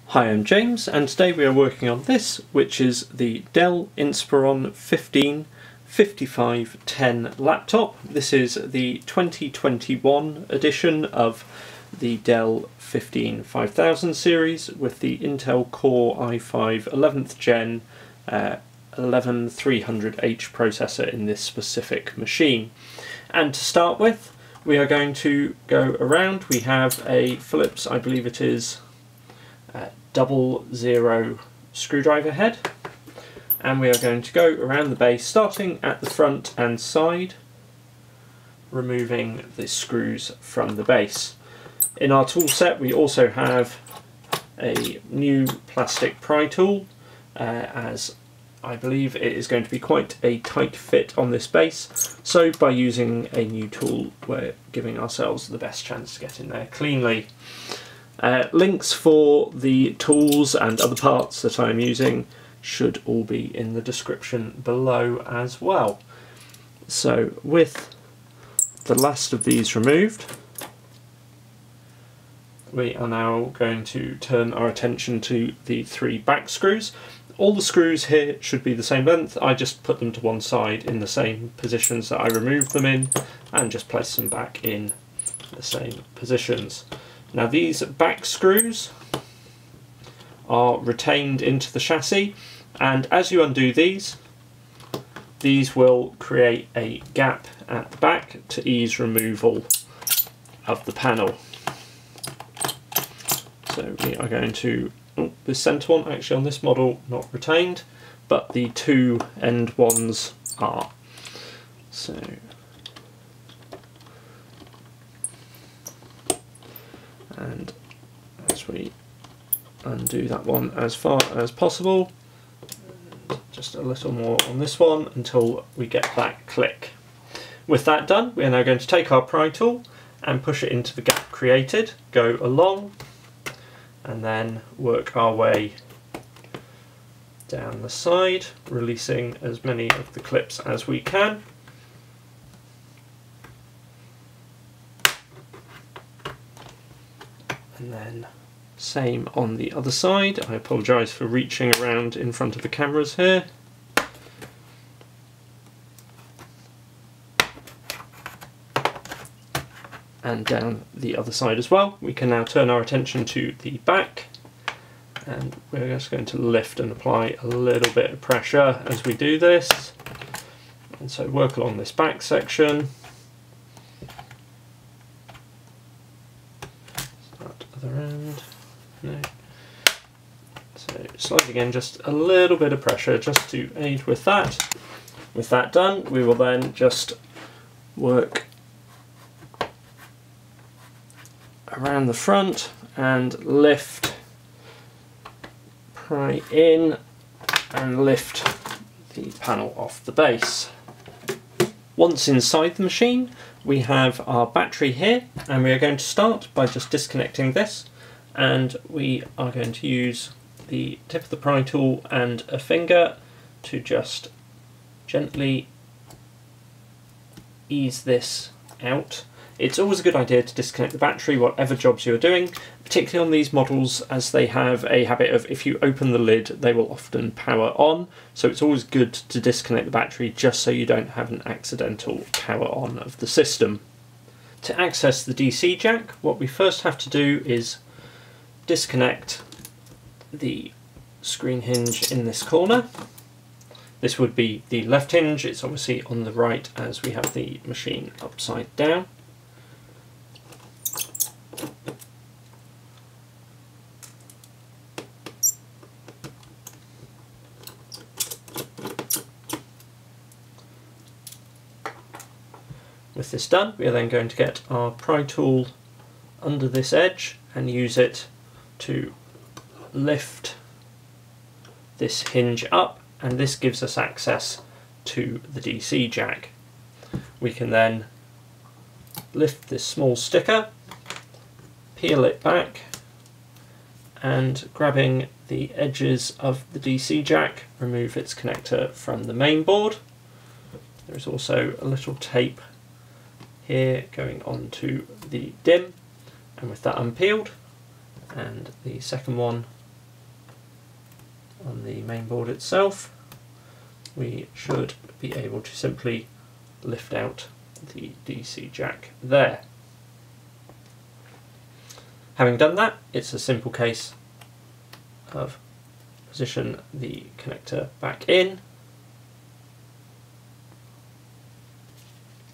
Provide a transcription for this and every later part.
Hi, I'm James, and today we are working on this, which is the Dell Inspiron 5510 laptop. This is the 2021 edition of the Dell 5000 series with the Intel Core i5 11th Gen 11300H processor in this specific machine. And to start with, we are going to go around. We have a Phillips, I believe it is 00 screwdriver head, and we are going to go around the base starting at the front and side, removing the screws from the base. In our tool set we also have a new plastic pry tool, as I believe it is going to be quite a tight fit on this base, so by using a new tool we're giving ourselves the best chance to get in there cleanly. Links for the tools and other parts that I'm using should all be in the description below as well. So with the last of these removed, we are now going to turn our attention to the 3 back screws. All the screws here should be the same length. I just put them to one side in the same positions that I removed them in and just place them back in the same positions. Now these back screws are retained into the chassis, and as you undo these will create a gap at the back to ease removal of the panel. So we are going to, this centre one actually on this model not retained, but the 2 end ones are. So and as we undo that one as far as possible, just a little more on this one until we get that click. With that done, we are now going to take our pry tool and push it into the gap created, go along, and then work our way down the side, releasing as many of the clips as we can. And then same on the other side. I apologise for reaching around in front of the cameras here. And down the other side as well. We can now turn our attention to the back, and we're just going to lift and apply a little bit of pressure as we do this. And so work along this back section. Other end. No. So slide again, just a little bit of pressure just to aid with that. With that done, we will then just work around the front and lift, pry in and lift the panel off the base. Once inside the machine, we have our battery here, and we are going to start by just disconnecting this, and we are going to use the tip of the pry tool and a finger to just gently ease this out. It's always a good idea to disconnect the battery whatever jobs you're doing, particularly on these models, as they have a habit of, if you open the lid they will often power on, so it's always good to disconnect the battery just so you don't have an accidental power on of the system. To access the DC jack, what we first have to do is disconnect the screen hinge in this corner. This would be the left hinge. It's obviously on the right as we have the machine upside down. With this done, we are then going to get our pry tool under this edge and use it to lift this hinge up, and this gives us access to the DC jack. We can then lift this small sticker, peel it back, and grabbing the edges of the DC jack, remove its connector from the main board. There's also a little tape here going on to the DIMM, and with that unpeeled and the second one on the main board itself, we should be able to simply lift out the DC jack there. Having done that, it's a simple case of position the connector back in,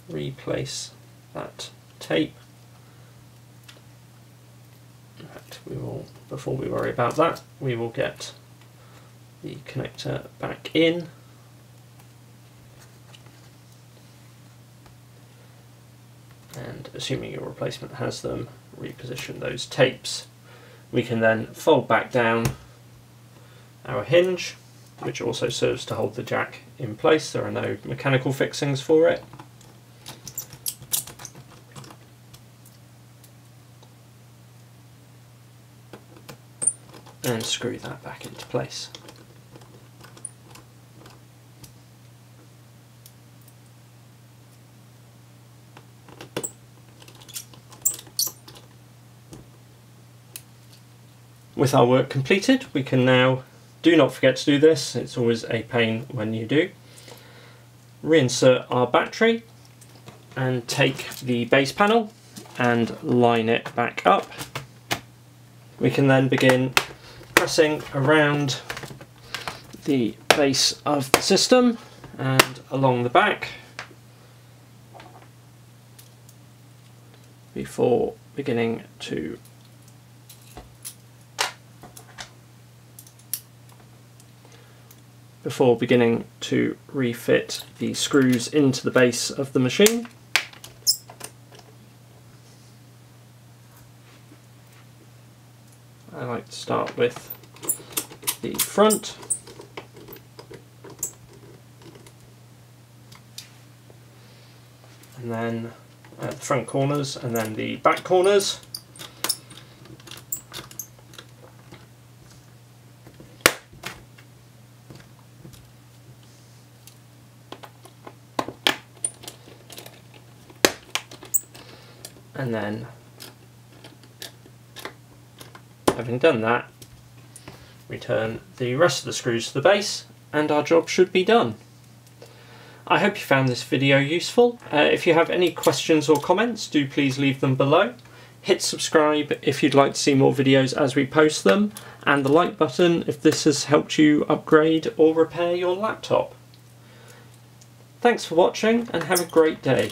replace that tape. In fact, before we worry about that, we will get the connector back in. And assuming your replacement has them, reposition those tapes. We can then fold back down our hinge, which also serves to hold the jack in place. There are no mechanical fixings for it. And screw that back into place. With our work completed, we can now, do not forget to do this, it's always a pain when you do, reinsert our battery and take the base panel and line it back up. We can then begin pressing around the base of the system and along the back before beginning to refit the screws into the base of the machine. I like to start with the front, and then the front corners, and then the back corners. And then, having done that, return the rest of the screws to the base and our job should be done. I hope you found this video useful. If you have any questions or comments, do please leave them below. Hit subscribe if you'd like to see more videos as we post them, and the like button if this has helped you upgrade or repair your laptop. Thanks for watching and have a great day.